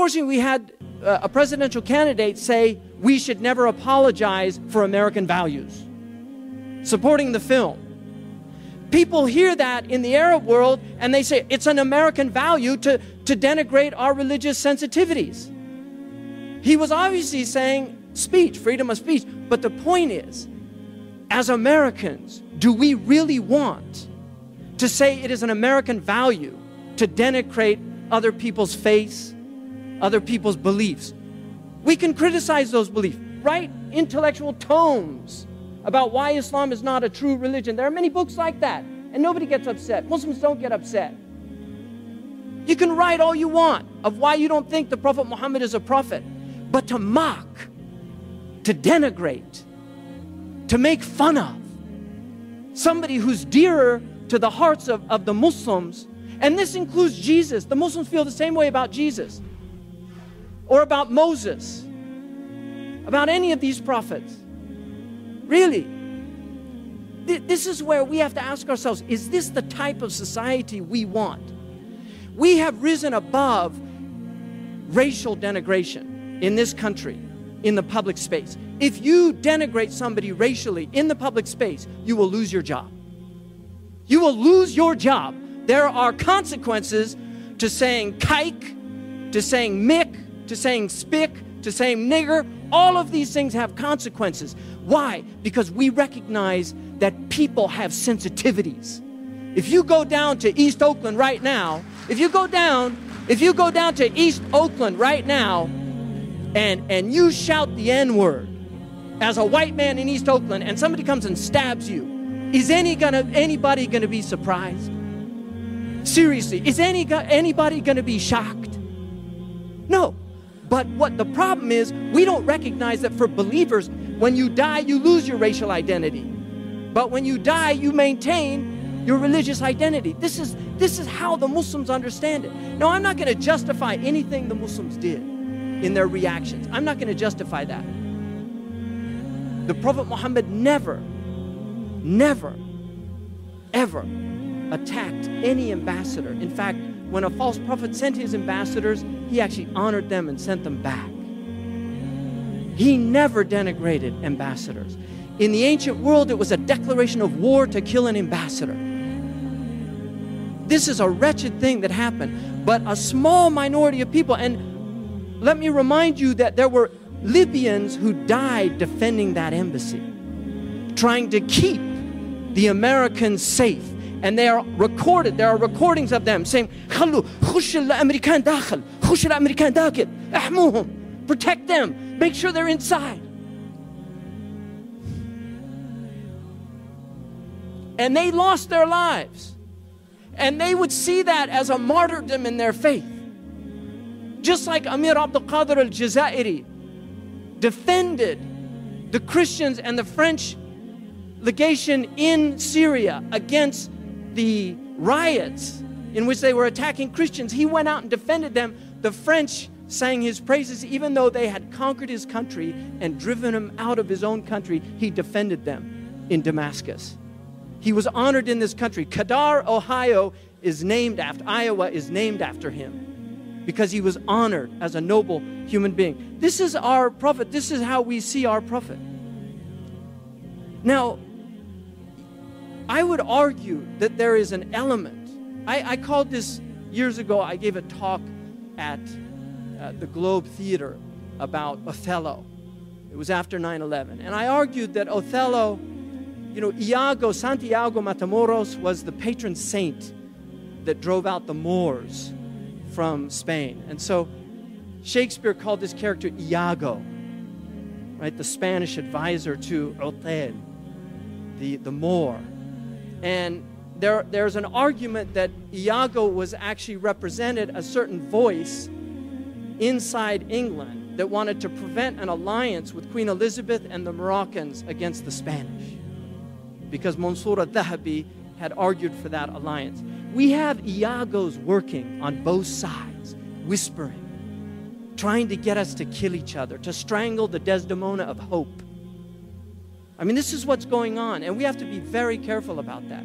unfortunately, we had a presidential candidate say we should never apologize for American values, supporting the film. People hear that in the Arab world and they say it's an American value to denigrate our religious sensitivities. He was obviously saying speech, freedom of speech. But the point is, as Americans, do we really want to say it is an American value to denigrate other people's faiths, other people's beliefs? We can criticize those beliefs, write intellectual tomes about why Islam is not a true religion. There are many books like that, and nobody gets upset. Muslims don't get upset. You can write all you want of why you don't think the Prophet Muhammad is a prophet, but to mock, to denigrate, to make fun of somebody who's dearer to the hearts of the Muslims, and this includes Jesus. The Muslims feel the same way about Jesus, or about Moses, about any of these prophets. Really, this is where we have to ask ourselves, is this the type of society we want? We have risen above racial denigration in this country, in the public space. If you denigrate somebody racially in the public space, you will lose your job. You will lose your job. There are consequences to saying kike, to saying mick, to saying spick, to saying nigger. All of these things have consequences. Why? Because we recognize that people have sensitivities. If you go down to East Oakland right now, if you go down to East Oakland right now and you shout the N-word as a white man in East Oakland and somebody comes and stabs you, is anybody gonna be surprised? Seriously, is anybody gonna be shocked? No. But what the problem is, we don't recognize that for believers, when you die, you lose your racial identity. But when you die, you maintain your religious identity. This is how the Muslims understand it. Now, I'm not going to justify anything the Muslims did in their reactions. I'm not going to justify that. The Prophet Muhammad never, ever attacked any ambassador. In fact, when a false prophet sent his ambassadors, he actually honored them and sent them back. He never denigrated ambassadors. In the ancient world, it was a declaration of war to kill an ambassador. This is a wretched thing that happened, but a small minority of people, and let me remind you that there were Libyans who died defending that embassy, trying to keep the Americans safe. And they are recorded. There are recordings of them saying, protect them, make sure they're inside. And they lost their lives. And they would see that as a martyrdom in their faith. Just like Amir Abdul Qadir al-Jazairi defended the Christians and the French legation in Syria against the riots in which they were attacking Christians. He went out and defended them. The French sang his praises. Even though they had conquered his country and driven him out of his own country, he defended them in Damascus. He was honored in this country. Kadar, Ohio is named after, Iowa is named after him because he was honored as a noble human being. This is our prophet. This is how we see our prophet. Now, I would argue that there is an element. I called this years ago. I gave a talk at the Globe Theater about Othello. It was after 9/11. And I argued that Othello, Santiago Matamoros was the patron saint that drove out the Moors from Spain. And so Shakespeare called this character Iago, right? The Spanish advisor to Othel, the Moor. And there's an argument that Iago was actually represented a certain voice inside England that wanted to prevent an alliance with Queen Elizabeth and the Moroccans against the Spanish, because Mansur al-Dhahabi had argued for that alliance. We have Iagos working on both sides, whispering, trying to get us to kill each other, to strangle the Desdemona of hope. I mean, this is what's going on, and we have to be very careful about that.